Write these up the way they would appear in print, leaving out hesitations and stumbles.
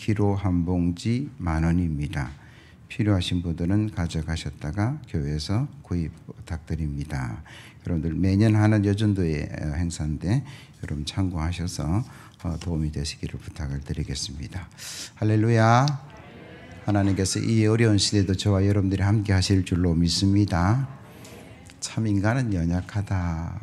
2kg 한 봉지 10,000원입니다. 필요하신 분들은 가져가셨다가 교회에서 구입 부탁드립니다. 여러분들 매년 하는 여전도의 행사인데 여러분 참고하셔서 도움이 되시기를 부탁을 드리겠습니다. 할렐루야. 하나님께서 이 어려운 시대도 저와 여러분들이 함께 하실 줄로 믿습니다. 참 인간은 연약하다.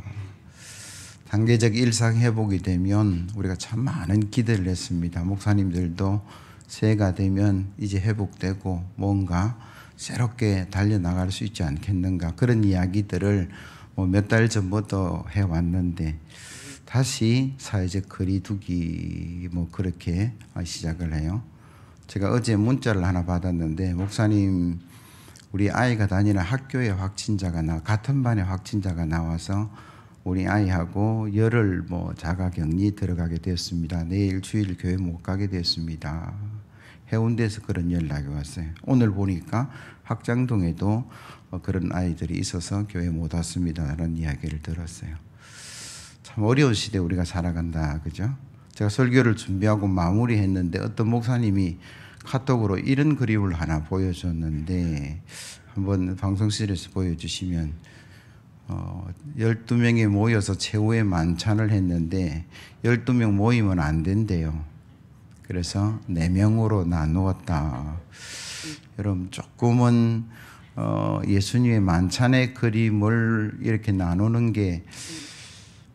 단계적 일상 회복이 되면 우리가 참 많은 기대를 했습니다. 목사님들도 새해가 되면 이제 회복되고 뭔가 새롭게 달려나갈 수 있지 않겠는가, 그런 이야기들을 몇 달 전부터 해왔는데 다시 사회적 거리두기 그렇게 시작을 해요. 제가 어제 문자를 하나 받았는데, 목사님 우리 아이가 다니는 학교에 같은 반에 확진자가 나와서 우리 아이하고 열흘 자가격리 들어가게 되었습니다. 내일 주일 교회 못 가게 되었습니다. 해운대에서 그런 연락이 왔어요. 오늘 보니까 학장동에도 그런 아이들이 있어서 교회 못 왔습니다 라는 이야기를 들었어요. 참 어려운 시대 우리가 살아간다, 그죠? 제가 설교를 준비하고 마무리했는데 어떤 목사님이 카톡으로 이런 그림을 하나 보여줬는데, 한번 방송실에서 보여주시면 12명이 모여서 최후의 만찬을 했는데 12명 모이면 안 된대요. 그래서 4명으로 나누었다. 여러분 조금은 예수님의 만찬의 그림을 이렇게 나누는 게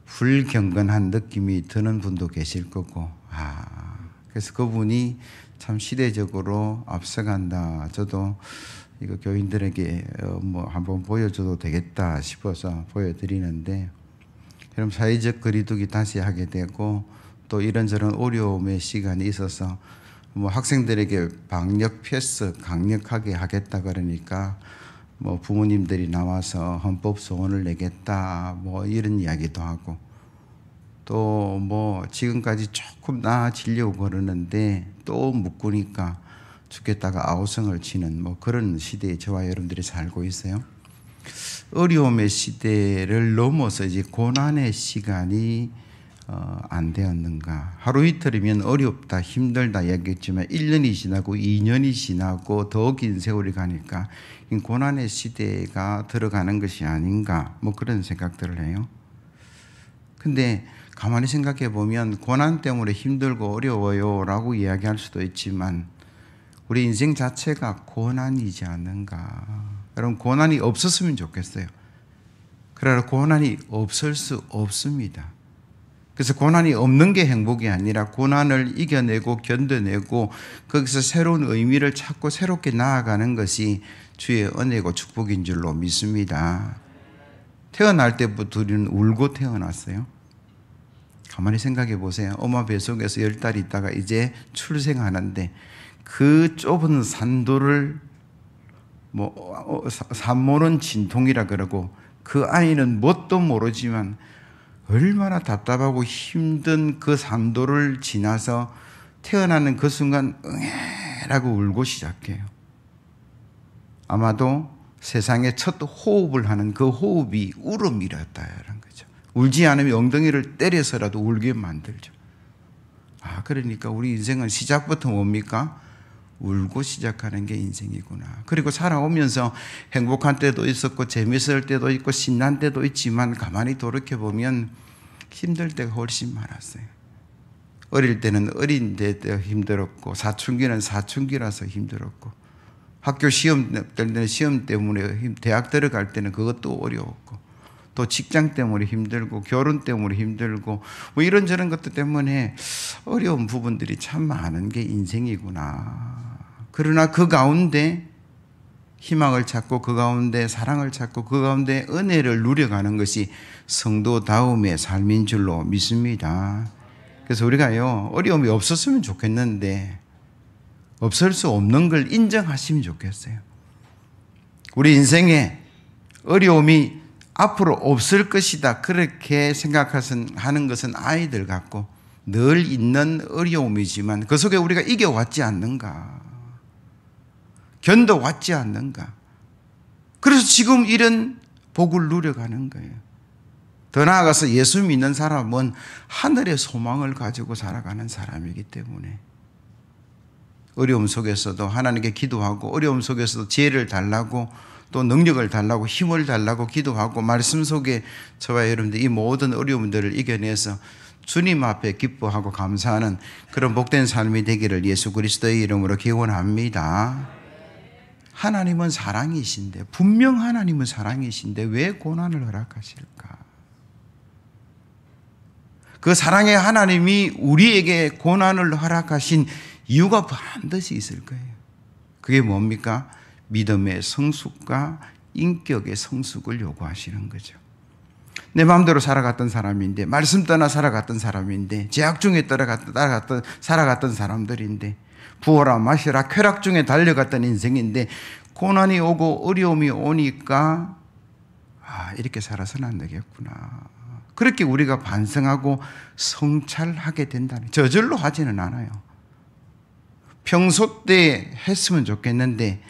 불경건한 느낌이 드는 분도 계실 거고, 그래서 그분이 참 시대적으로 앞서간다. 저도 이거 교인들에게 한번 보여줘도 되겠다 싶어서 보여드리는데, 그럼 사회적 거리두기 다시 하게 되고 또 이런저런 어려움의 시간이 있어서 학생들에게 방역 패스 강력하게 하겠다 그러니까 부모님들이 나와서 헌법 소원을 내겠다 이런 이야기도 하고, 또 지금까지 조금 나아지려고 그러는데 또 묶으니까 죽겠다가 아우성을 치는 그런 시대에 저와 여러분들이 살고 있어요. 어려움의 시대를 넘어서 이제 고난의 시간이 안 되었는가. 하루 이틀이면 어렵다, 힘들다 얘기했지만 1년이 지나고 2년이 지나고 더 긴 세월이 가니까 고난의 시대가 들어가는 것이 아닌가, 그런 생각들을 해요. 근데 가만히 생각해 보면 고난 때문에 힘들고 어려워요 라고 이야기할 수도 있지만 우리 인생 자체가 고난이지 않는가. 여러분, 고난이 없었으면 좋겠어요. 그러나 고난이 없을 수 없습니다. 그래서 고난이 없는 게 행복이 아니라 고난을 이겨내고 견뎌내고 거기서 새로운 의미를 찾고 새롭게 나아가는 것이 주의 은혜고 축복인 줄로 믿습니다. 태어날 때부터 우리는 울고 태어났어요. 가만히 생각해 보세요. 엄마 뱃속에서 10달 있다가 이제 출생하는데 그 좁은 산도를 산모는 진통이라 그러고, 그 아이는 뭣도 모르지만 얼마나 답답하고 힘든 그 산도를 지나서 태어나는 그 순간 응애라고 울고 시작해요. 아마도 세상에 첫 호흡을 하는 그 호흡이 울음이었다는 거죠. 울지 않으면 엉덩이를 때려서라도 울게 만들죠. 그러니까 우리 인생은 시작부터 뭡니까? 울고 시작하는 게 인생이구나. 그리고 살아오면서 행복한 때도 있었고 재밌을 때도 있고 신난 때도 있지만 가만히 돌이켜보면 힘들 때가 훨씬 많았어요. 어릴 때는 어린 때도 힘들었고, 사춘기는 사춘기라서 힘들었고, 학교 시험 때는 시험 때문에, 대학 들어갈 때는 그것도 어려웠고, 또 직장 때문에 힘들고, 결혼 때문에 힘들고, 이런저런 것들 때문에 어려운 부분들이 참 많은 게 인생이구나. 그러나 그 가운데 희망을 찾고, 그 가운데 사랑을 찾고, 그 가운데 은혜를 누려가는 것이 성도다움의 삶인 줄로 믿습니다. 그래서 우리가요, 어려움이 없었으면 좋겠는데 없을 수 없는 걸 인정하시면 좋겠어요. 우리 인생에 어려움이 앞으로 없을 것이다 그렇게 생각하는 것은 아이들 같고 늘 있는 어려움이지만 그 속에 우리가 이겨왔지 않는가, 견뎌왔지 않는가. 그래서 지금 이런 복을 누려가는 거예요. 더 나아가서 예수 믿는 사람은 하늘의 소망을 가지고 살아가는 사람이기 때문에 어려움 속에서도 하나님께 기도하고 어려움 속에서도 지혜를 달라고 또 능력을 달라고 힘을 달라고 기도하고 말씀 속에 저와 여러분들 이 모든 어려움들을 이겨내서 주님 앞에 기뻐하고 감사하는 그런 복된 삶이 되기를 예수 그리스도의 이름으로 기원합니다. 하나님은 사랑이신데, 분명 하나님은 사랑이신데 왜 고난을 허락하실까? 그 사랑의 하나님이 우리에게 고난을 허락하신 이유가 반드시 있을 거예요. 그게 뭡니까? 믿음의 성숙과 인격의 성숙을 요구하시는 거죠. 내 마음대로 살아갔던 사람인데, 말씀 떠나 살아갔던 사람인데, 제약 중에 살아갔던 사람들인데, 부어라 마시라 쾌락 중에 달려갔던 인생인데 고난이 오고 어려움이 오니까 이렇게 살아서는 안 되겠구나. 그렇게 우리가 반성하고 성찰하게 된다는, 저절로 하지는 않아요. 평소 때 했으면 좋겠는데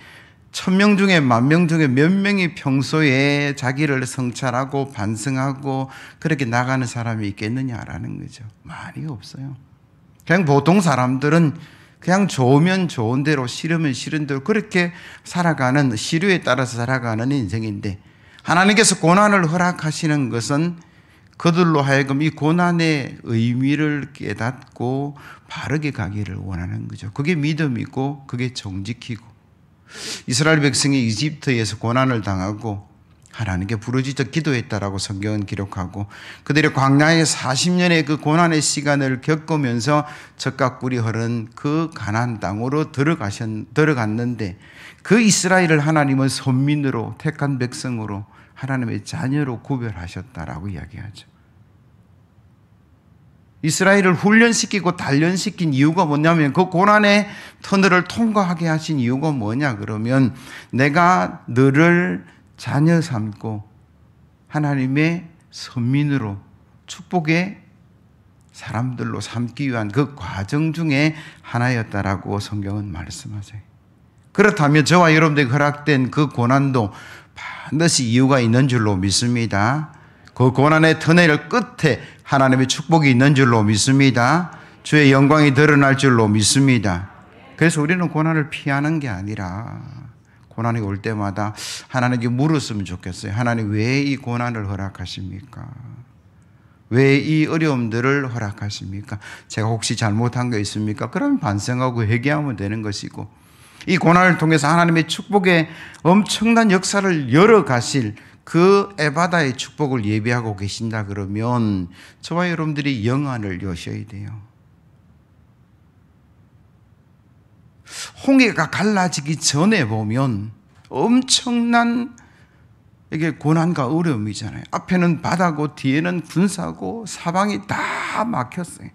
1000명 중에 10,000명 중에 몇 명이 평소에 자기를 성찰하고 반성하고 그렇게 나가는 사람이 있겠느냐라는 거죠. 많이 없어요. 그냥 보통 사람들은 그냥 좋으면 좋은 대로, 싫으면 싫은 대로 그렇게 살아가는, 시류에 따라서 살아가는 인생인데, 하나님께서 고난을 허락하시는 것은 그들로 하여금 이 고난의 의미를 깨닫고 바르게 가기를 원하는 거죠. 그게 믿음이고 그게 정직이고, 이스라엘 백성이 이집트에서 고난을 당하고 하나님께 부르짖어 기도했다라고 성경은 기록하고, 그들의 광야의 40년의 그 고난의 시간을 겪으면서 젖과 꿀이 흐른 그 가나안 땅으로 들어갔는데, 그 이스라엘을 하나님은 선민으로, 택한 백성으로, 하나님의 자녀로 구별하셨다라고 이야기하죠. 이스라엘을 훈련시키고 단련시킨 이유가 뭐냐면, 그 고난의 터널을 통과하게 하신 이유가 뭐냐 그러면, 내가 너를 자녀 삼고 하나님의 선민으로, 축복의 사람들로 삼기 위한 그 과정 중에 하나였다라고 성경은 말씀하세요. 그렇다면 저와 여러분들에게 허락된 그 고난도 반드시 이유가 있는 줄로 믿습니다. 그 고난의 터널 끝에 하나님의 축복이 있는 줄로 믿습니다. 주의 영광이 드러날 줄로 믿습니다. 그래서 우리는 고난을 피하는 게 아니라 고난이 올 때마다 하나님께 물었으면 좋겠어요. 하나님, 왜 이 고난을 허락하십니까? 왜 이 어려움들을 허락하십니까? 제가 혹시 잘못한 거 있습니까? 그러면 반성하고 회개하면 되는 것이고, 이 고난을 통해서 하나님의 축복의 엄청난 역사를 열어가실 그 에바다의 축복을 예비하고 계신다 그러면 저와 여러분들이 영안을 여셔야 돼요. 홍해가 갈라지기 전에 보면 엄청난 이게 고난과 어려움이잖아요. 앞에는 바다고 뒤에는 군사고 사방이 다 막혔어요.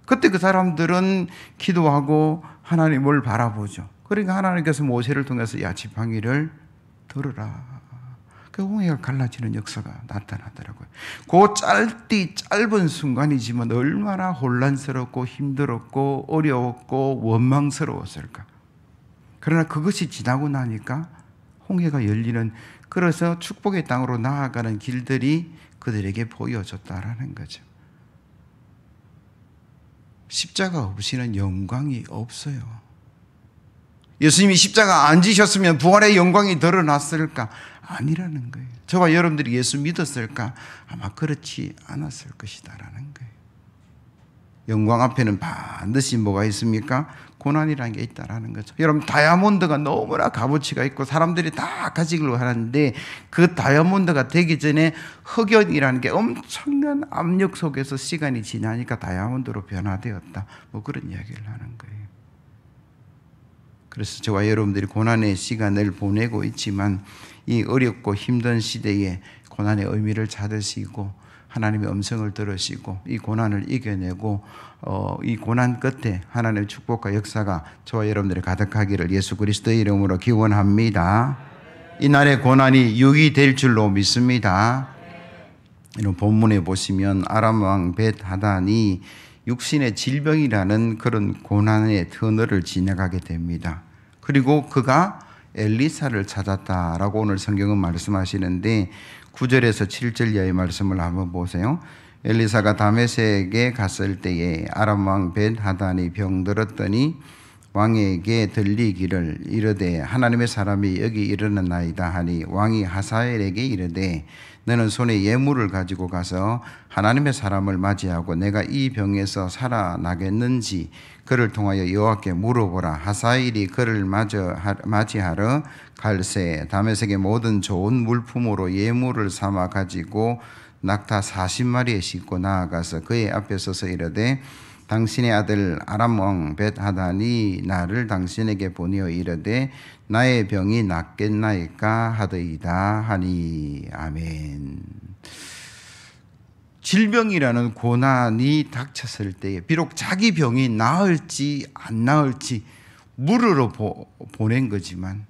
그때 그 사람들은 기도하고 하나님을 바라보죠. 그러니까 하나님께서 모세를 통해서 야, 지팡이를 들어라. 그 홍해가 갈라지는 역사가 나타나더라고요. 그 짧은 순간이지만 얼마나 혼란스럽고 힘들었고 어려웠고 원망스러웠을까. 그러나 그것이 지나고 나니까 홍해가 열리는, 그래서 축복의 땅으로 나아가는 길들이 그들에게 보여졌다라는 거죠. 십자가 없이는 영광이 없어요. 예수님이 십자가 안 지셨으면 부활의 영광이 드러났을까? 아니라는 거예요. 저와 여러분들이 예수 믿었을까? 아마 그렇지 않았을 것이다라는 거예요. 영광 앞에는 반드시 뭐가 있습니까? 고난이라는 게 있다라는 거죠. 여러분, 다이아몬드가 너무나 값어치가 있고 사람들이 다 가지려고 하는데, 그 다이아몬드가 되기 전에 흑연이라는 게 엄청난 압력 속에서 시간이 지나니까 다이아몬드로 변화되었다, 뭐 그런 이야기를 하는 거예요. 그래서 저와 여러분들이 고난의 시간을 보내고 있지만, 이 어렵고 힘든 시대에 고난의 의미를 찾으시고 하나님의 음성을 들으시고 이 고난을 이겨내고 이 고난 끝에 하나님의 축복과 역사가 저와 여러분들이 가득하기를 예수 그리스도의 이름으로 기원합니다. 이날의 고난이 유익이 될 줄로 믿습니다. 이런 본문에 보시면 아람 왕 벳하단이 육신의 질병이라는 그런 고난의 터널을 지나가게 됩니다. 그리고 그가 엘리사를 찾았다라고 오늘 성경은 말씀하시는데, 9절에서 7절 이하의 말씀을 한번 보세요. 엘리사가 다메섹에 갔을 때에 아람 왕 벳하단이 병들었더니 왕에게 들리기를 이르되 하나님의 사람이 여기 이르렀나이다 하니 왕이 하사엘에게 이르되 너는 손에 예물을 가지고 가서 하나님의 사람을 맞이하고 내가 이 병에서 살아나겠는지 그를 통하여 여호와께 물어보라. 하사엘이 그를 맞이하러 갈새 다메섹의 모든 좋은 물품으로 예물을 삼아 가지고 낙타 40마리에 싣고 나아가서 그의 앞에 서서 이르되 당신의 아들 아람 왕 벳하단이 나를 당신에게 보내어 이르되 나의 병이 낫겠나이까 하더이다 하니. 아멘. 질병이라는 고난이 닥쳤을 때에 비록 자기 병이 나을지 안 나을지 물으러 보낸 거지만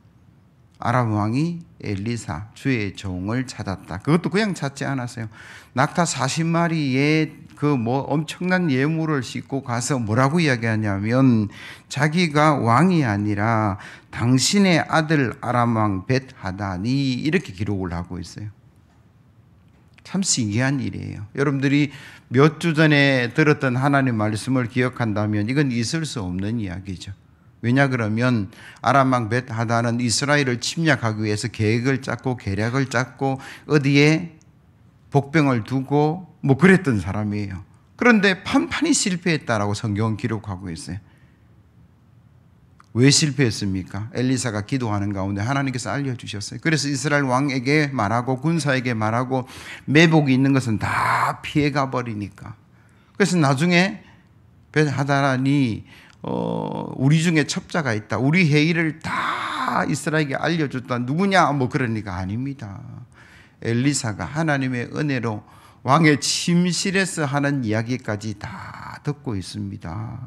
아람 왕이 엘리사 주의 종을 찾았다. 그것도 그냥 찾지 않았어요. 낙타 40마리에 그 엄청난 예물을 싣고 가서 뭐라고 이야기하냐면 자기가 왕이 아니라 당신의 아들 아람 왕 벳하단이 이렇게 기록을 하고 있어요. 참 신기한 일이에요. 여러분들이 몇 주 전에 들었던 하나님 말씀을 기억한다면 이건 있을 수 없는 이야기죠. 왜냐 그러면 아람 왕 벳하단은 이스라엘을 침략하기 위해서 계획을 짰고 계략을 짰고 어디에 복병을 두고 그랬던 사람이에요. 그런데 판판히 실패했다라고 성경은 기록하고 있어요. 왜 실패했습니까? 엘리사가 기도하는 가운데 하나님께서 알려주셨어요. 그래서 이스라엘 왕에게 말하고 군사에게 말하고 매복이 있는 것은 다 피해가 버리니까. 그래서 나중에 벳하단이 우리 중에 첩자가 있다. 우리 회의를 다 이스라엘에게 알려줬다. 누구냐? 그러니까 아닙니다. 엘리사가 하나님의 은혜로 왕의 침실에서 하는 이야기까지 다 듣고 있습니다.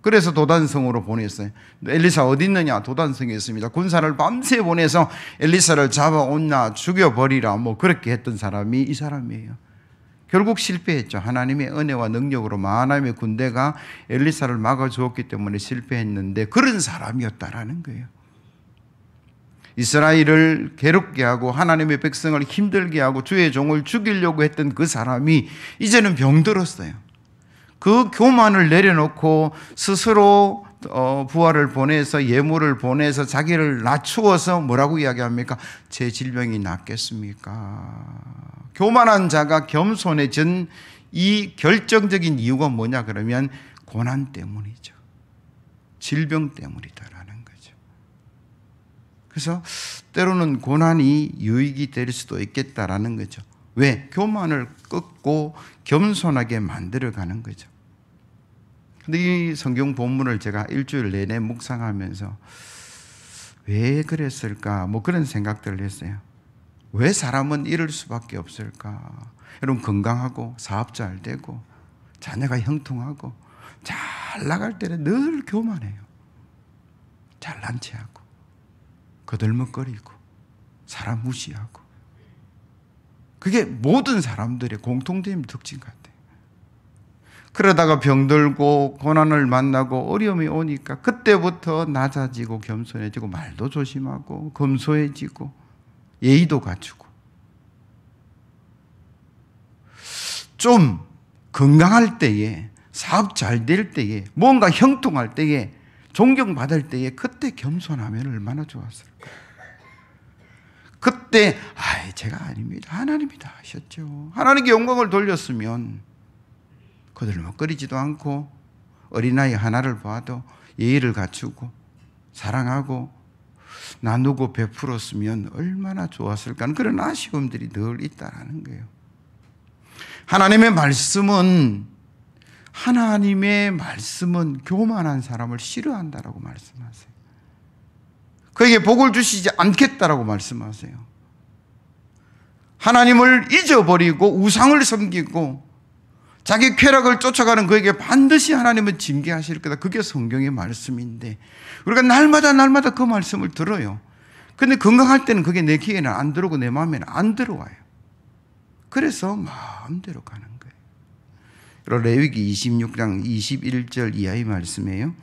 그래서 도단성으로 보냈어요. 엘리사 어디 있느냐? 도단성에 있습니다. 군사를 밤새 보내서 엘리사를 잡아온나 죽여버리라 그렇게 했던 사람이 이 사람이에요. 결국 실패했죠. 하나님의 은혜와 능력으로 하나님의 군대가 엘리사를 막아주었기 때문에 실패했는데 그런 사람이었다라는 거예요. 이스라엘을 괴롭게 하고 하나님의 백성을 힘들게 하고 주의 종을 죽이려고 했던 그 사람이 이제는 병들었어요. 그 교만을 내려놓고 스스로 부하를 보내서 예물을 보내서 자기를 낮추어서 뭐라고 이야기합니까? 제 질병이 낫겠습니까? 교만한 자가 겸손해진 이 결정적인 이유가 뭐냐 그러면 고난 때문이죠. 질병 때문이다라는 거죠. 그래서 때로는 고난이 유익이 될 수도 있겠다라는 거죠. 왜? 교만을 끊고 겸손하게 만들어가는 거죠. 근데 이 성경 본문을 제가 일주일 내내 묵상하면서 왜 그랬을까? 그런 생각들을 했어요. 왜 사람은 이럴 수밖에 없을까? 여러분 건강하고 사업 잘 되고 자녀가 형통하고 잘 나갈 때는 늘 교만해요. 잘난 체하고 거들먹거리고 사람 무시하고 그게 모든 사람들의 공통된 특징 같아요. 그러다가 병들고 고난을 만나고 어려움이 오니까 그때부터 낮아지고 겸손해지고 말도 조심하고 검소해지고 예의도 갖추고 좀 건강할 때에 사업 잘 될 때에 뭔가 형통할 때에 존경받을 때에 그때 겸손하면 얼마나 좋았을까. 그때 제가 아닙니다. 하나님이 다 하셨죠. 하나님께 영광을 돌렸으면 거들먹거리지도 않고 어린아이 하나를 봐도 예의를 갖추고 사랑하고 나누고 베풀었으면 얼마나 좋았을까. 그런 아쉬움들이 늘 있다는 거예요. 하나님의 말씀은 교만한 사람을 싫어한다라고 말씀하세요. 그에게 복을 주시지 않겠다라고 말씀하세요. 하나님을 잊어버리고 우상을 섬기고 자기 쾌락을 쫓아가는 그에게 반드시 하나님은 징계하실 거다. 그게 성경의 말씀인데 우리가 날마다 그 말씀을 들어요. 근데 건강할 때는 그게 내 귀에는 안 들어오고 내 마음에는 안 들어와요. 그래서 마음대로 가는 거예요. 그리고 레위기 26장 21절 이하의 말씀이에요.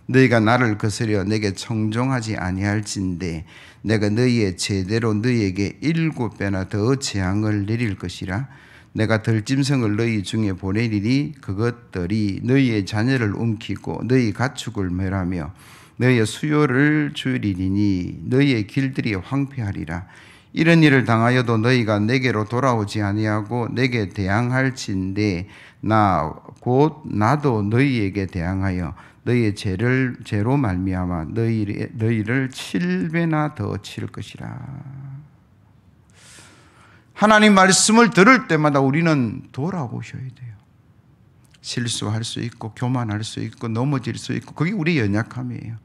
너희가 나를 거스려 내게 청종하지 아니할진대 내가 너희의 제대로 너희에게 7배나 더 재앙을 내릴 것이라. 내가 들짐승을 너희 중에 보내리니 그것들이 너희의 자녀를 움키고 너희 가축을 멸하며 너희의 수요를 줄이리니 너희의 길들이 황폐하리라. 이런 일을 당하여도 너희가 내게로 돌아오지 아니하고 내게 대항할진대 곧 나도 너희에게 대항하여 너희의 죄로 말미암아 너희를 7배나 더 칠 것이라. 하나님 말씀을 들을 때마다 우리는 돌아보셔야 돼요. 실수할 수 있고 교만할 수 있고 넘어질 수 있고 그게 우리의 연약함이에요.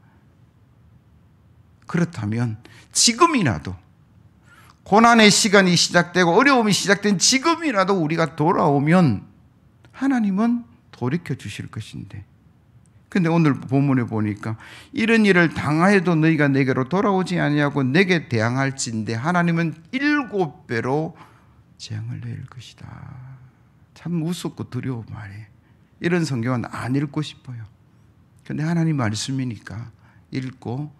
그렇다면 지금이라도 고난의 시간이 시작되고 어려움이 시작된 지금이라도 우리가 돌아오면 하나님은 돌이켜 주실 것인데, 근데 오늘 본문에 보니까 이런 일을 당하여도 너희가 내게로 돌아오지 아니하고 내게 대항할진대 하나님은 7배로 재앙을 내릴 것이다. 참 무섭고 두려운 말이에요. 이런 성경은 안 읽고 싶어요. 근데 하나님 말씀이니까 읽고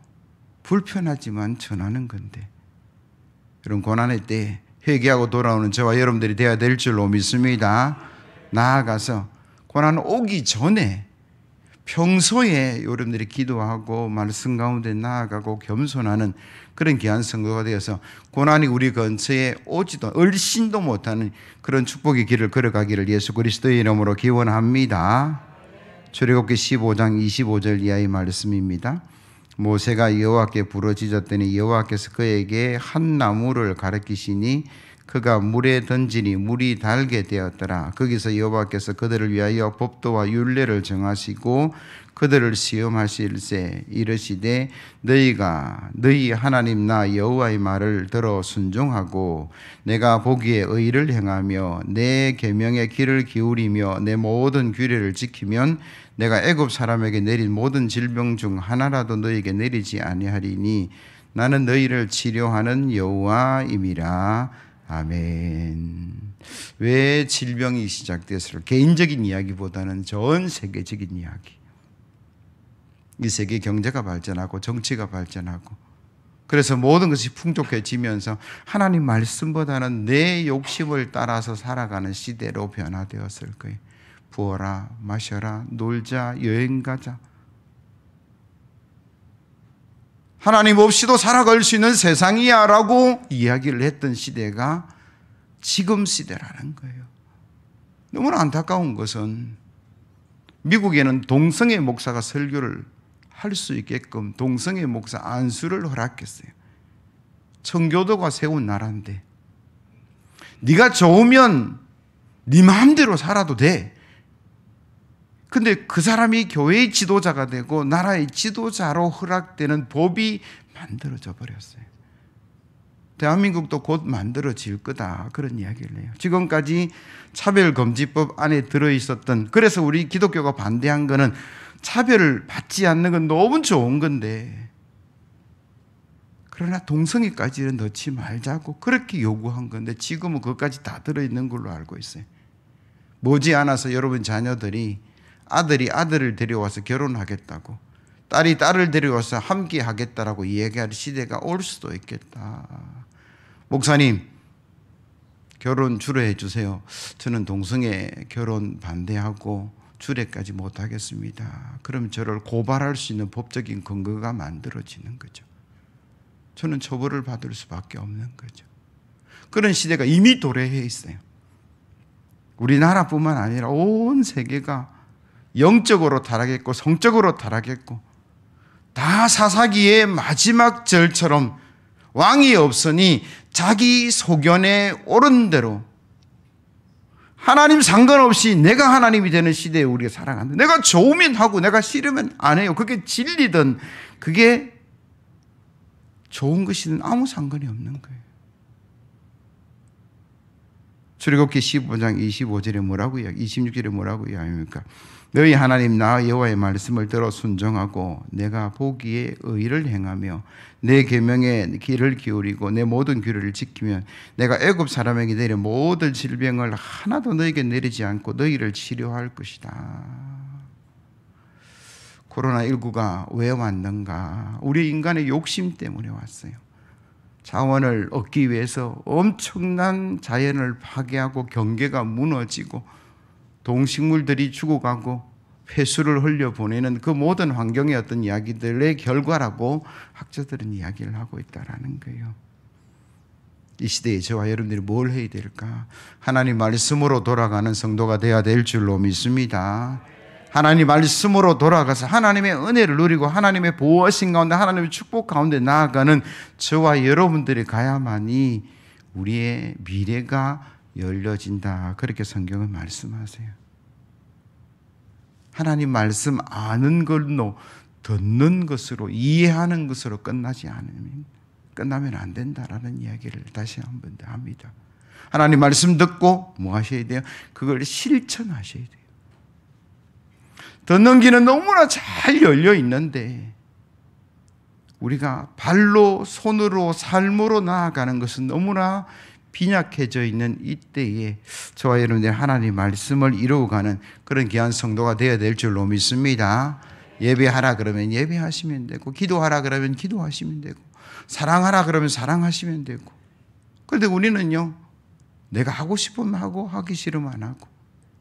불편하지만 전하는 건데, 이런 고난의 때 회개하고 돌아오는 저와 여러분들이 되어야 될 줄로 믿습니다. 나아가서 고난 오기 전에 평소에 여러분들이 기도하고 말씀 가운데 나아가고 겸손하는 그런 귀한 선거가 되어서 고난이 우리 근처에 오지도 얼씬도 못하는 그런 축복의 길을 걸어가기를 예수 그리스도의 이름으로 기원합니다. 출애굽기 15장 25절 이하의 말씀입니다. 모세가 여호와께 부르짖었더니 여호와께서 그에게 한 나무를 가르치시니 그가 물에 던지니 물이 달게 되었더라. 거기서 여호와께서 그들을 위하여 법도와 율례를 정하시고 그들을 시험하실세 이르시되 너희 하나님 나 여호와의 말을 들어 순종하고 내가 보기에 의를 행하며 내 계명의 귀를 기울이며 내 모든 규례를 지키면 내가 애굽 사람에게 내린 모든 질병 중 하나라도 너희에게 내리지 아니하리니 나는 너희를 치료하는 여호와임이라. 아멘. 왜 질병이 시작됐을까? 개인적인 이야기보다는 전 세계적인 이야기. 이 세계 경제가 발전하고 정치가 발전하고 그래서 모든 것이 풍족해지면서 하나님 말씀보다는 내 욕심을 따라서 살아가는 시대로 변화되었을 거예요. 부어라, 마셔라, 놀자, 여행 가자. 하나님 없이도 살아갈 수 있는 세상이야 라고 이야기를 했던 시대가 지금 시대라는 거예요. 너무나 안타까운 것은 미국에는 동성애 목사가 설교를 할 수 있게끔 동성애 목사 안수를 허락했어요. 청교도가 세운 나라인데 네가 좋으면 네 마음대로 살아도 돼. 근데 그 사람이 교회의 지도자가 되고 나라의 지도자로 허락되는 법이 만들어져 버렸어요. 대한민국도 곧 만들어질 거다 그런 이야기를 해요. 지금까지 차별금지법 안에 들어있었던, 그래서 우리 기독교가 반대한 거는 차별을 받지 않는 건 너무 좋은 건데 그러나 동성애까지는 넣지 말자고 그렇게 요구한 건데 지금은 그것까지 다 들어있는 걸로 알고 있어요. 머지않아서 여러분 자녀들이 아들이 아들을 데려와서 결혼하겠다고 딸이 딸을 데려와서 함께 하겠다라고 이야기할 시대가 올 수도 있겠다. 목사님 결혼 주례해 주세요. 저는 동성애 결혼 반대하고 주례까지 못하겠습니다. 그럼 저를 고발할 수 있는 법적인 근거가 만들어지는 거죠. 저는 처벌을 받을 수밖에 없는 거죠. 그런 시대가 이미 도래해 있어요. 우리나라뿐만 아니라 온 세계가 영적으로 타락했고 성적으로 타락했고 다 사사기의 마지막 절처럼 왕이 없으니 자기 소견에 옳은 대로 하나님 상관없이 내가 하나님이 되는 시대에 우리가 살아간다. 내가 좋으면 하고 내가 싫으면 안 해요. 그게 진리든 그게 좋은 것이든 아무 상관이 없는 거예요. 출애굽기 15장 25절에 뭐라고 26절에 뭐라고 이야기합니까? 너희 하나님 나 여호와의 말씀을 들어 순종하고 내가 보기에 의를 행하며 내 계명에 귀를 기울이고 내 모든 규례를 지키면 내가 애굽 사람에게 내린 모든 질병을 하나도 너에게 내리지 않고 너희를 치료할 것이다. 코로나19가 왜 왔는가? 우리 인간의 욕심 때문에 왔어요. 자원을 얻기 위해서 엄청난 자연을 파괴하고 경계가 무너지고 동식물들이 죽어가고 폐수를 흘려보내는 그 모든 환경의 어떤 이야기들의 결과라고 학자들은 이야기를 하고 있다라는 거예요. 이 시대에 저와 여러분들이 뭘 해야 될까? 하나님 말씀으로 돌아가는 성도가 되어야 될 줄로 믿습니다. 하나님 말씀으로 돌아가서 하나님의 은혜를 누리고 하나님의 보호하신 가운데 하나님의 축복 가운데 나아가는 저와 여러분들이 가야만이 우리의 미래가 열려진다. 그렇게 성경은 말씀하세요. 하나님 말씀 아는 걸로 듣는 것으로 이해하는 것으로 끝나면 안 된다라는 이야기를 다시 한 번 더 합니다. 하나님 말씀 듣고 뭐 하셔야 돼요? 그걸 실천하셔야 돼요. 듣는 길은 너무나 잘 열려 있는데 우리가 발로 손으로 삶으로 나아가는 것은 너무나 빈약해져 있는 이때에 저와 여러분들 하나님 말씀을 이루어가는 그런 귀한 성도가 되어야 될 줄로 믿습니다. 예배하라 그러면 예배하시면 되고, 기도하라 그러면 기도하시면 되고, 사랑하라 그러면 사랑하시면 되고. 그런데 우리는요, 내가 하고 싶으면 하고 하기 싫으면 안 하고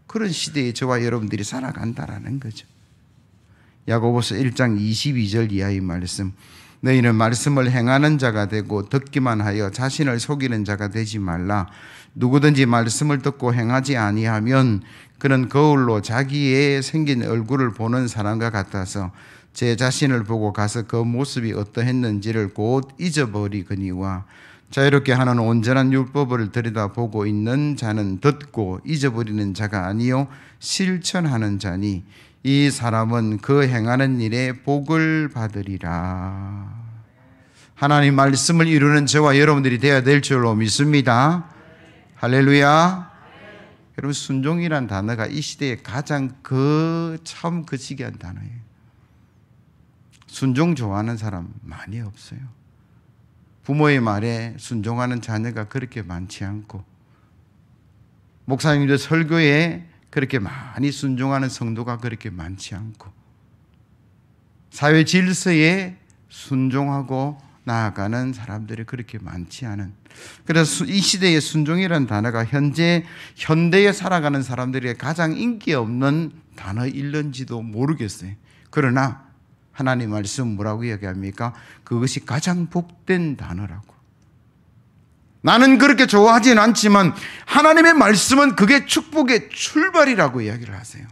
그런 시대에 저와 여러분들이 살아간다라는 거죠. 야고보서 1장 22절 이하의 말씀, 너희는 말씀을 행하는 자가 되고 듣기만 하여 자신을 속이는 자가 되지 말라. 누구든지 말씀을 듣고 행하지 아니하면 그는 거울로 자기의 생긴 얼굴을 보는 사람과 같아서 제 자신을 보고 가서 그 모습이 어떠했는지를 곧 잊어버리거니와 자유롭게 하는 온전한 율법을 들여다보고 있는 자는 듣고 잊어버리는 자가 아니요 실천하는 자니 이 사람은 그 행하는 일에 복을 받으리라. 하나님 말씀을 이루는 저와 여러분들이 되어야 될 줄로 믿습니다. 할렐루야. 여러분, 순종이란 단어가 이 시대에 가장 참 거시기한 단어예요. 순종 좋아하는 사람 많이 없어요. 부모의 말에 순종하는 자녀가 그렇게 많지 않고, 목사님들 설교에 그렇게 많이 순종하는 성도가 그렇게 많지 않고, 사회 질서에 순종하고 나아가는 사람들이 그렇게 많지 않은, 그래서 이 시대의 순종이라는 단어가 현대에 살아가는 사람들에게 가장 인기 없는 단어일런지도 모르겠어요. 그러나 하나님 말씀 뭐라고 이야기합니까? 그것이 가장 복된 단어라고. 나는 그렇게 좋아하진 않지만 하나님의 말씀은 그게 축복의 출발이라고 이야기를 하세요.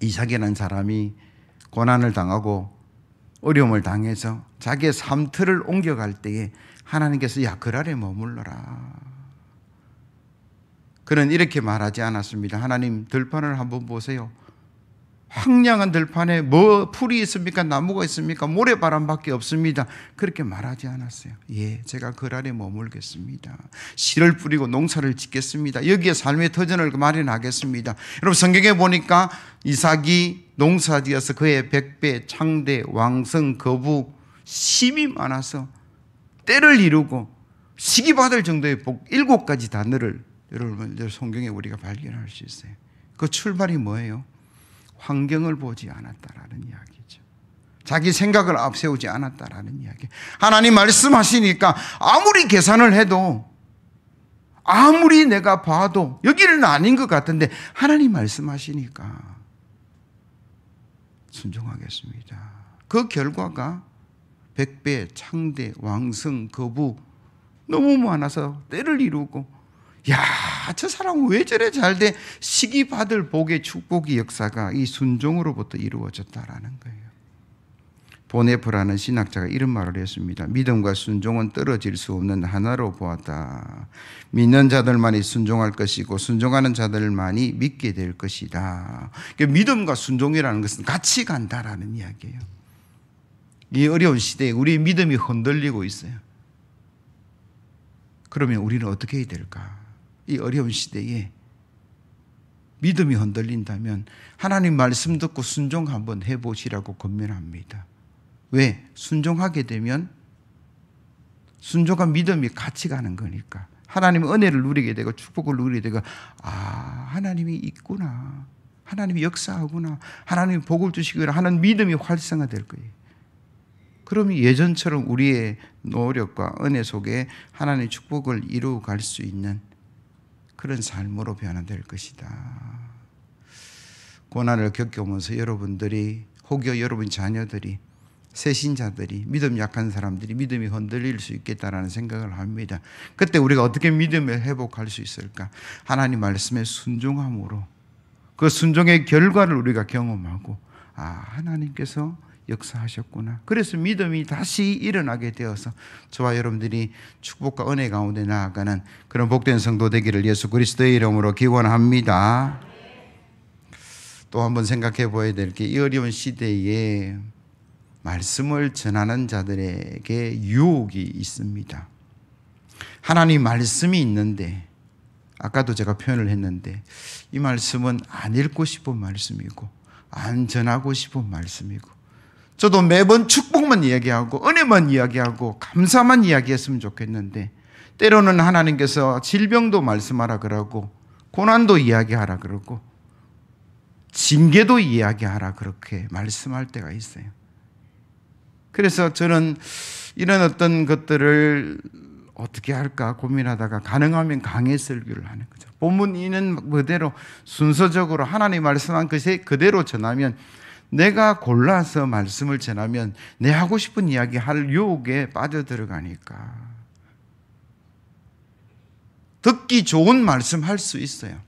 이삭이라는 사람이 고난을 당하고 어려움을 당해서 자기의 삶터를 옮겨갈 때에 하나님께서 야, 그 아래 머물러라. 그는 이렇게 말하지 않았습니다. 하나님, 들판을 한번 보세요. 황량한 들판에 뭐 풀이 있습니까? 나무가 있습니까? 모래바람밖에 없습니다. 그렇게 말하지 않았어요. 예, 제가 그 아래 머물겠습니다. 씨를 뿌리고 농사를 짓겠습니다. 여기에 삶의 터전을 마련하겠습니다. 여러분, 성경에 보니까 이삭이 농사지어서 그의 백배, 창대, 왕성, 거부, 심이 많아서 때를 이루고 시기받을 정도의 복 7가지 단어를 여러분 성경에 우리가 발견할 수 있어요. 그 출발이 뭐예요? 환경을 보지 않았다라는 이야기죠. 자기 생각을 앞세우지 않았다라는 이야기. 하나님 말씀하시니까 아무리 계산을 해도, 아무리 내가 봐도 여기는 아닌 것 같은데 하나님 말씀하시니까 순종하겠습니다. 그 결과가 백배, 창대, 왕성, 거부 너무 많아서 때를 이루고, 야, 저 사람은 왜 저래 잘 돼? 시기 받을 복의 축복의 역사가 이 순종으로부터 이루어졌다라는 거예요. 보네프라는 신학자가 이런 말을 했습니다. 믿음과 순종은 떨어질 수 없는 하나로 보았다. 믿는 자들만이 순종할 것이고 순종하는 자들만이 믿게 될 것이다. 그러니까 믿음과 순종이라는 것은 같이 간다라는 이야기예요. 이 어려운 시대에 우리의 믿음이 흔들리고 있어요. 그러면 우리는 어떻게 해야 될까? 이 어려운 시대에 믿음이 흔들린다면 하나님 말씀 듣고 순종 한번 해보시라고 권면합니다. 왜? 순종하게 되면 순종과 믿음이 같이 가는 거니까. 하나님의 은혜를 누리게 되고 축복을 누리게 되고, 아, 하나님이 있구나, 하나님이 역사하구나, 하나님이 복을 주시기를 하는 믿음이 활성화될 거예요. 그럼 예전처럼 우리의 노력과 은혜 속에 하나님의 축복을 이루어갈 수 있는 그런 삶으로 변화될 것이다. 고난을 겪으면서 여러분들이, 혹여 여러분 자녀들이, 새신자들이, 믿음 약한 사람들이 믿음이 흔들릴 수 있겠다라는 생각을 합니다. 그때 우리가 어떻게 믿음을 회복할 수 있을까? 하나님 말씀에 순종함으로 그 순종의 결과를 우리가 경험하고, 하나님께서 역사하셨구나. 그래서 믿음이 다시 일어나게 되어서 저와 여러분들이 축복과 은혜 가운데 나아가는 그런 복된 성도 되기를 예수 그리스도의 이름으로 기원합니다. 또 한번 생각해 보아야 될 게, 이 어려운 시대에 말씀을 전하는 자들에게 유혹이 있습니다. 하나님 말씀이 있는데, 아까도 제가 표현을 했는데, 이 말씀은 안 읽고 싶은 말씀이고 안 전하고 싶은 말씀이고, 저도 매번 축복만 이야기하고 은혜만 이야기하고 감사만 이야기했으면 좋겠는데, 때로는 하나님께서 질병도 말씀하라 그러고 고난도 이야기하라 그러고 징계도 이야기하라 그렇게 말씀할 때가 있어요. 그래서 저는 이런 어떤 것들을 어떻게 할까 고민하다가 가능하면 강해 설교를 하는 거죠. 본문 있는 그대로 순서적으로 하나님 말씀한 것에 그대로 전하면, 내가 골라서 말씀을 전하면 내 하고 싶은 이야기 할 유혹에 빠져들어가니까 듣기 좋은 말씀 할 수 있어요.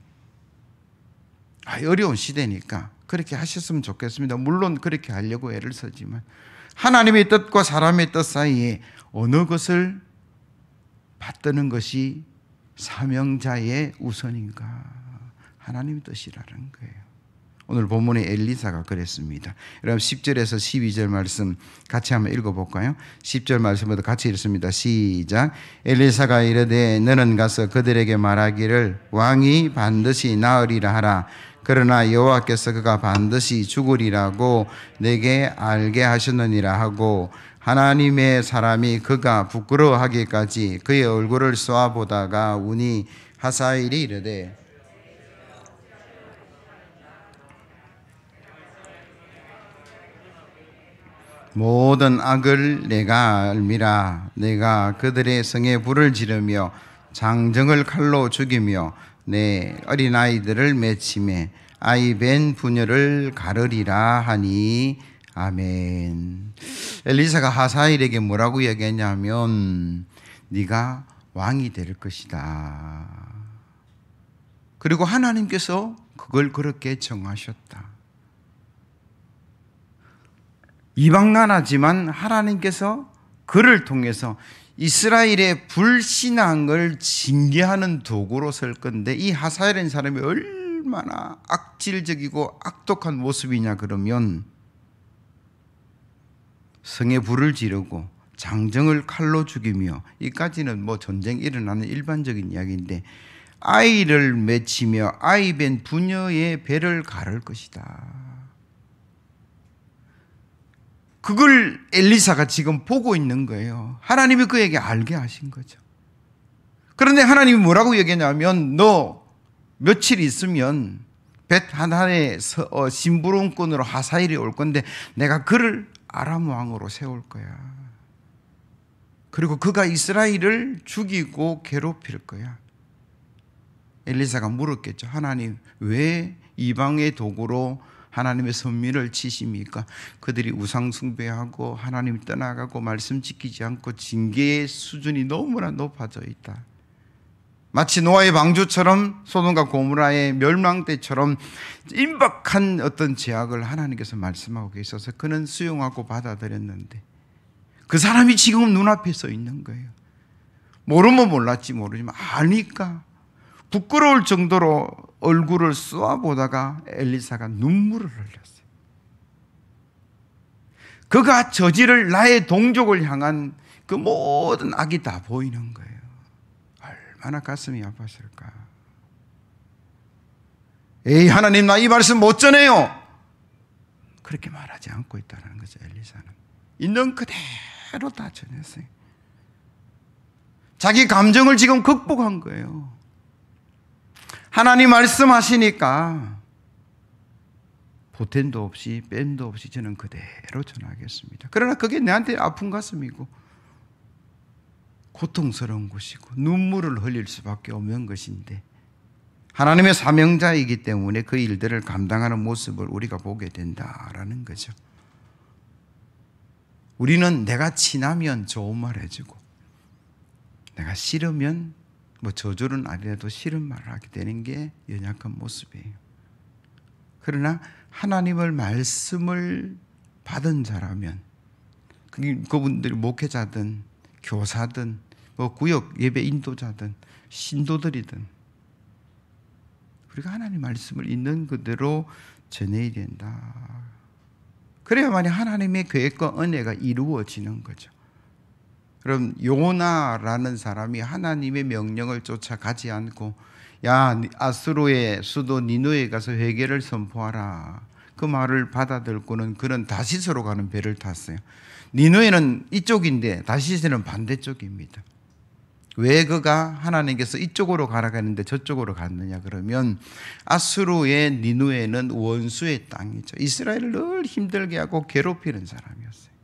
어려운 시대니까 그렇게 하셨으면 좋겠습니다. 물론 그렇게 하려고 애를 쓰지만, 하나님의 뜻과 사람의 뜻 사이에 어느 것을 받드는 것이 사명자의 우선인가? 하나님의 뜻이라는 거예요. 오늘 본문에 엘리사가 그랬습니다. 여러분 10절에서 12절 말씀 같이 한번 읽어볼까요? 10절 말씀부터 같이 읽습니다. 시작. 엘리사가 이르되 너는 가서 그들에게 말하기를 왕이 반드시 나으리라 하라. 그러나 여호와께서 그가 반드시 죽으리라고 내게 알게 하셨느니라 하고, 하나님의 사람이 그가 부끄러워하기까지 그의 얼굴을 쏘아보다가 우니 하사엘이 이르되 모든 악을 내가 알미라. 내가 그들의 성에 불을 지르며 장정을 칼로 죽이며 내 어린아이들을 맺히매 아이 벤 부녀를 가르리라 하니. 아멘. 엘리사가 하사엘에게 뭐라고 얘기했냐면, 네가 왕이 될 것이다. 그리고 하나님께서 그걸 그렇게 정하셨다. 이방 나라지만 하나님께서 그를 통해서 이스라엘의 불신앙을 징계하는 도구로 쓸 건데, 이 하사엘이라는 사람이 얼마나 악질적이고 악독한 모습이냐 그러면, 성에 불을 지르고 장정을 칼로 죽이며, 이까지는 뭐 전쟁이 일어나는 일반적인 이야기인데, 아이를 맺히며 아이 벤 부녀의 배를 가를 것이다. 그걸 엘리사가 지금 보고 있는 거예요. 하나님이 그에게 알게 하신 거죠. 그런데 하나님이 뭐라고 얘기하냐면, 너 며칠 있으면 벳 하단의 심부름꾼으로 하사엘이 올 건데 내가 그를 아람 왕으로 세울 거야. 그리고 그가 이스라엘을 죽이고 괴롭힐 거야. 엘리사가 물었겠죠. 하나님, 왜 이방의 도구로 하나님의 선민을 치십니까? 그들이 우상 숭배하고 하나님 떠나가고 말씀 지키지 않고 징계의 수준이 너무나 높아져 있다. 마치 노아의 방주처럼, 소돔과 고모라의 멸망 때처럼 임박한 어떤 제약을 하나님께서 말씀하고 계셔서 그는 수용하고 받아들였는데, 그 사람이 지금 눈앞에 서 있는 거예요. 모르면 몰랐지 모르지만 아니까 부끄러울 정도로 얼굴을 쏘아보다가 엘리사가 눈물을 흘렸어요. 그가 저지를 나의 동족을 향한 그 모든 악이 다 보이는 거예요. 얼마나 가슴이 아팠을까. 에이, 하나님, 나 이 말씀 못 전해요. 그렇게 말하지 않고 있다는 거죠. 엘리사는 있는 그대로 다 전했어요. 자기 감정을 지금 극복한 거예요. 하나님 말씀하시니까 보탬도 없이 뺀도 없이 저는 그대로 전하겠습니다. 그러나 그게 내한테 아픈 가슴이고 고통스러운 것이고 눈물을 흘릴 수밖에 없는 것인데, 하나님의 사명자이기 때문에 그 일들을 감당하는 모습을 우리가 보게 된다라는 거죠. 우리는 내가 친하면 좋은 말 해주고, 내가 싫으면 뭐 저주는 아니라도 싫은 말을 하게 되는 게 연약한 모습이에요. 그러나 하나님의 말씀을 받은 자라면, 그분들이 목회자든 교사든 뭐 구역 예배 인도자든 신도들이든 우리가 하나님 말씀을 있는 그대로 전해야 된다. 그래야만이 하나님의 계획과 은혜가 이루어지는 거죠. 그럼 요나라는 사람이 하나님의 명령을 쫓아가지 않고, 야, 아수르의 수도 니느웨에 가서 회개를 선포하라, 그 말을 받아들고는 그는 다시스로 가는 배를 탔어요. 니느웨는 이쪽인데 다시스는 반대쪽입니다. 왜 그가 하나님께서 이쪽으로 가라고 했는데 저쪽으로 갔느냐 그러면, 아수르의 니느웨는 원수의 땅이죠. 이스라엘을 늘 힘들게 하고 괴롭히는 사람이었어요.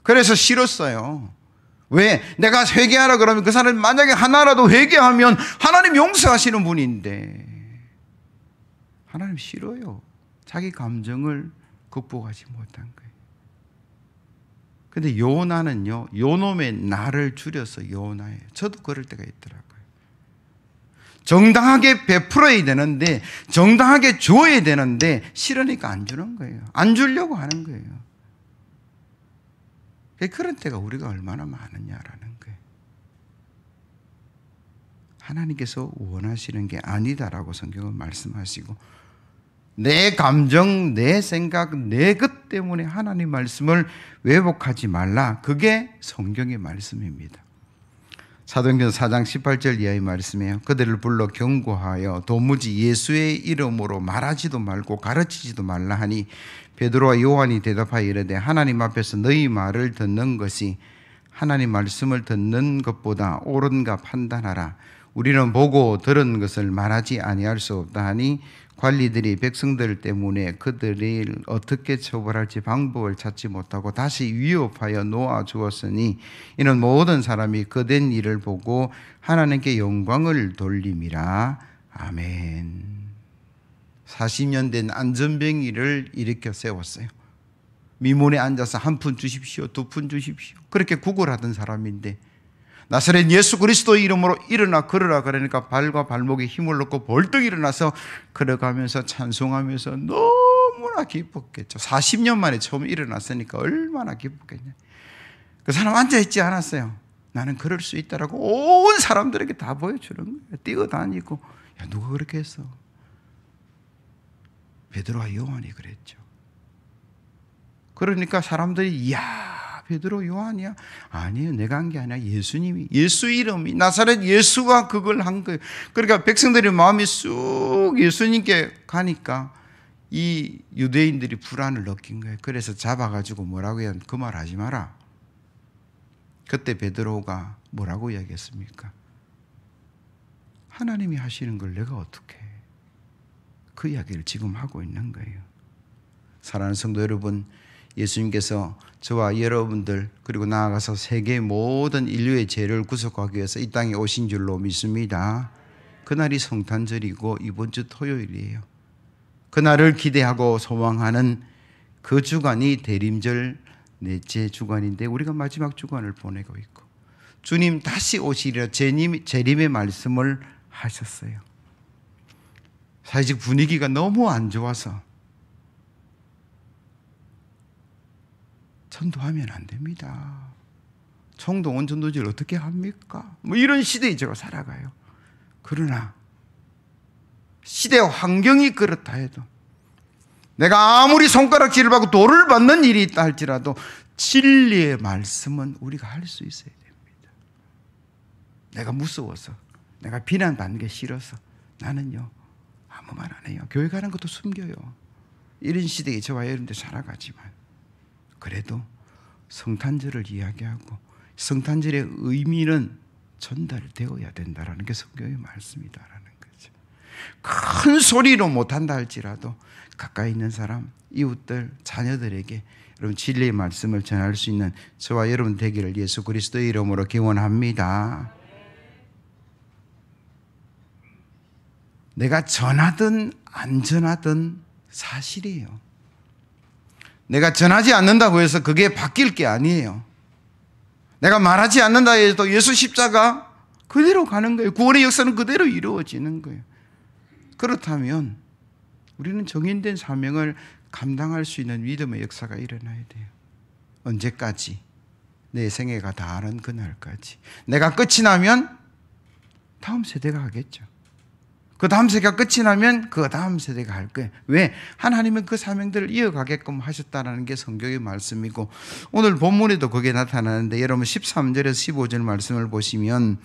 그래서 싫었어요. 왜? 내가 회개하라 그러면 그 사람이 만약에 하나라도 회개하면 하나님 용서하시는 분인데, 하나님 싫어요. 자기 감정을 극복하지 못한 거예요. 근데 요나는요, 요놈의 나를 줄여서 요나예요. 저도 그럴 때가 있더라고요. 정당하게 베풀어야 되는데, 정당하게 줘야 되는데 싫으니까 안 주는 거예요. 안 주려고 하는 거예요. 그런 때가 우리가 얼마나 많으냐라는 거예요. 하나님께서 원하시는 게 아니다라고 성경은 말씀하시고, 내 감정, 내 생각, 내 것 때문에 하나님 말씀을 왜곡하지 말라. 그게 성경의 말씀입니다. 사도행전 4장 18절 이하의 말씀이에요. 그들을 불러 경고하여 도무지 예수의 이름으로 말하지도 말고 가르치지도 말라 하니, 베드로와 요한이 대답하여 이르되 하나님 앞에서 너희 말을 듣는 것이 하나님 말씀을 듣는 것보다 옳은가 판단하라. 우리는 보고 들은 것을 말하지 아니할 수 없다 하니, 관리들이 백성들 때문에 그들을 어떻게 처벌할지 방법을 찾지 못하고 다시 위협하여 놓아 주었으니, 이는 모든 사람이 그된 일을 보고 하나님께 영광을 돌림이라. 아멘. 40년 된 안전병이를 일으켜 세웠어요. 미문에 앉아서 한 푼 주십시오, 두 푼 주십시오, 그렇게 구걸하던 사람인데, 나사렛 예수 그리스도의 이름으로 일어나 걸으라 그러니까 발과 발목에 힘을 넣고 벌떡 일어나서 걸어가면서 찬송하면서 너무나 기뻤겠죠. 40년 만에 처음 일어났으니까 얼마나 기뻤겠냐. 그 사람 앉아있지 않았어요. 나는 그럴 수 있다라고 온 사람들에게 다 보여주는 거예요. 뛰어다니고. 야, 누가 그렇게 했어? 베드로와 요한이 그랬죠. 그러니까 사람들이, 이야, 베드로 요한이야? 아니에요. 내가 한 게 아니라 예수님이, 예수 이름이, 나사렛 예수가 그걸 한 거예요. 그러니까 백성들의 마음이 쑥 예수님께 가니까 이 유대인들이 불안을 느낀 거예요. 그래서 잡아가지고 뭐라고 해야, 그 말 하지 마라. 그때 베드로가 뭐라고 이야기했습니까? 하나님이 하시는 걸 내가 어떻게 해? 그 이야기를 지금 하고 있는 거예요. 사랑하는 성도 여러분, 예수님께서 저와 여러분들 그리고 나아가서 세계의 모든 인류의 죄를 구속하기 위해서 이 땅에 오신 줄로 믿습니다. 그날이 성탄절이고 이번 주 토요일이에요. 그날을 기대하고 소망하는 그 주간이 대림절 넷째 주간인데, 우리가 마지막 주간을 보내고 있고, 주님 다시 오시리라 재림의 말씀을 하셨어요. 사회적 분위기가 너무 안 좋아서 전도하면 안 됩니다. 총동원 전도지를 어떻게 합니까? 뭐 이런 시대에 제가 살아가요. 그러나 시대 환경이 그렇다 해도, 내가 아무리 손가락질을 받고 돌을 받는 일이 있다 할지라도 진리의 말씀은 우리가 할 수 있어야 됩니다. 내가 무서워서, 내가 비난받는 게 싫어서 나는요 아무 말 안 해요. 교회 가는 것도 숨겨요. 이런 시대에 저와 여러분들 살아가지만, 그래도 성탄절을 이야기하고 성탄절의 의미는 전달되어야 된다라는 게 성경의 말씀이다라는 거죠. 큰 소리로 못한다 할지라도 가까이 있는 사람, 이웃들, 자녀들에게 여러분 진리의 말씀을 전할 수 있는 저와 여러분 되기를 예수 그리스도의 이름으로 기원합니다. 내가 전하든 안 전하든 사실이에요. 내가 전하지 않는다고 해서 그게 바뀔 게 아니에요. 내가 말하지 않는다 해도 예수 십자가 그대로 가는 거예요. 구원의 역사는 그대로 이루어지는 거예요. 그렇다면 우리는 정인된 사명을 감당할 수 있는 믿음의 역사가 일어나야 돼요. 언제까지? 내 생애가 다하는 그날까지. 내가 끝이 나면 다음 세대가 하겠죠. 그 다음 세대가 끝이 나면 그 다음 세대가 할 거예요. 왜? 하나님은 그 사명들을 이어가게끔 하셨다는 게 성경의 말씀이고, 오늘 본문에도 그게 나타나는데, 여러분 13절에서 15절 말씀을 보시면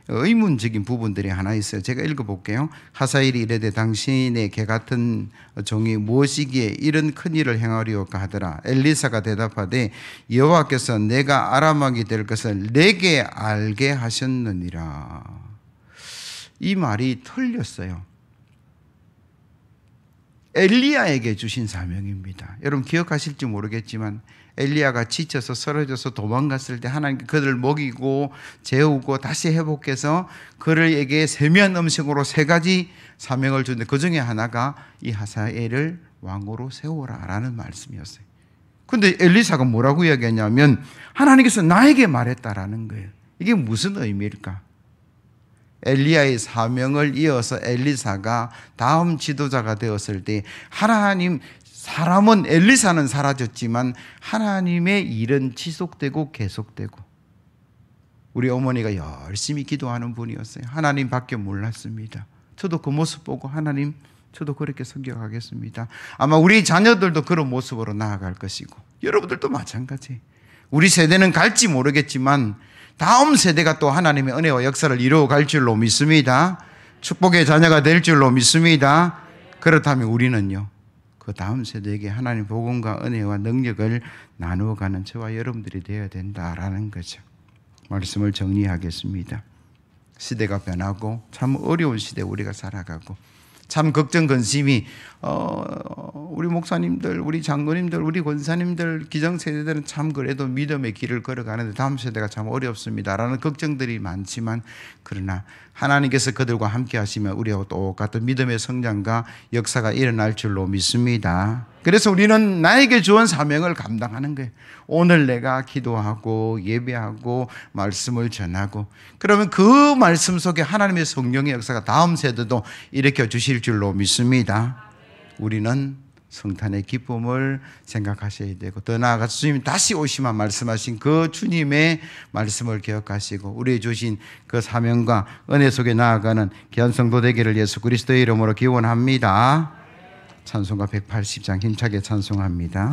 의문적인 부분들이 하나 있어요. 제가 읽어볼게요. 하사엘이 이르되 당신의 개 같은 종이 무엇이기에 이런 큰 일을 행하리오까 하더라. 엘리사가 대답하되 여호와께서 내가 아람왕이 될 것을 내게 알게 하셨느니라. 이 말이 틀렸어요. 엘리야에게 주신 사명입니다. 여러분 기억하실지 모르겠지만 엘리야가 지쳐서 쓰러져서 도망갔을 때 하나님께 그들을 먹이고 재우고 다시 회복해서 그들에게 세미한 음식으로 3가지 사명을 주는데 그 중에 하나가 이 하사엘을 왕으로 세우라라는 말씀이었어요. 그런데 엘리사가 뭐라고 이야기했냐면 하나님께서 나에게 말했다라는 거예요. 이게 무슨 의미일까? 엘리야의 사명을 이어서 엘리사가 다음 지도자가 되었을 때 하나님, 사람은 엘리사는 사라졌지만 하나님의 일은 지속되고 계속되고, 우리 어머니가 열심히 기도하는 분이었어요. 하나님밖에 몰랐습니다. 저도 그 모습 보고 하나님, 저도 그렇게 섬겨가겠습니다. 아마 우리 자녀들도 그런 모습으로 나아갈 것이고 여러분들도 마찬가지. 우리 세대는 갈지 모르겠지만 다음 세대가 또 하나님의 은혜와 역사를 이루어갈 줄로 믿습니다. 축복의 자녀가 될 줄로 믿습니다. 그렇다면 우리는요, 그 다음 세대에게 하나님 복음과 은혜와 능력을 나누어가는 저와 여러분들이 되어야 된다라는 거죠. 말씀을 정리하겠습니다. 시대가 변하고 참 어려운 시대에 우리가 살아가고 참 걱정 근심이 우리 목사님들, 우리 장로님들, 우리 권사님들, 기성세대들은 참 그래도 믿음의 길을 걸어가는데 다음 세대가 참 어렵습니다라는 걱정들이 많지만, 그러나 하나님께서 그들과 함께 하시면 우리하고 똑같은 믿음의 성장과 역사가 일어날 줄로 믿습니다. 그래서 우리는 나에게 주은 사명을 감당하는 거예요. 오늘 내가 기도하고 예배하고 말씀을 전하고, 그러면 그 말씀 속에 하나님의 성령의 역사가 다음 세대도 일으켜 주실 줄로 믿습니다. 우리는 성탄의 기쁨을 생각하셔야 되고, 더 나아가서 주님 다시 오시면 말씀하신 그 주님의 말씀을 기억하시고 우리의 주신 그 사명과 은혜 속에 나아가는 귀한 성도 되기를 예수 그리스도의 이름으로 기원합니다. 찬송가 180장 힘차게 찬송합니다.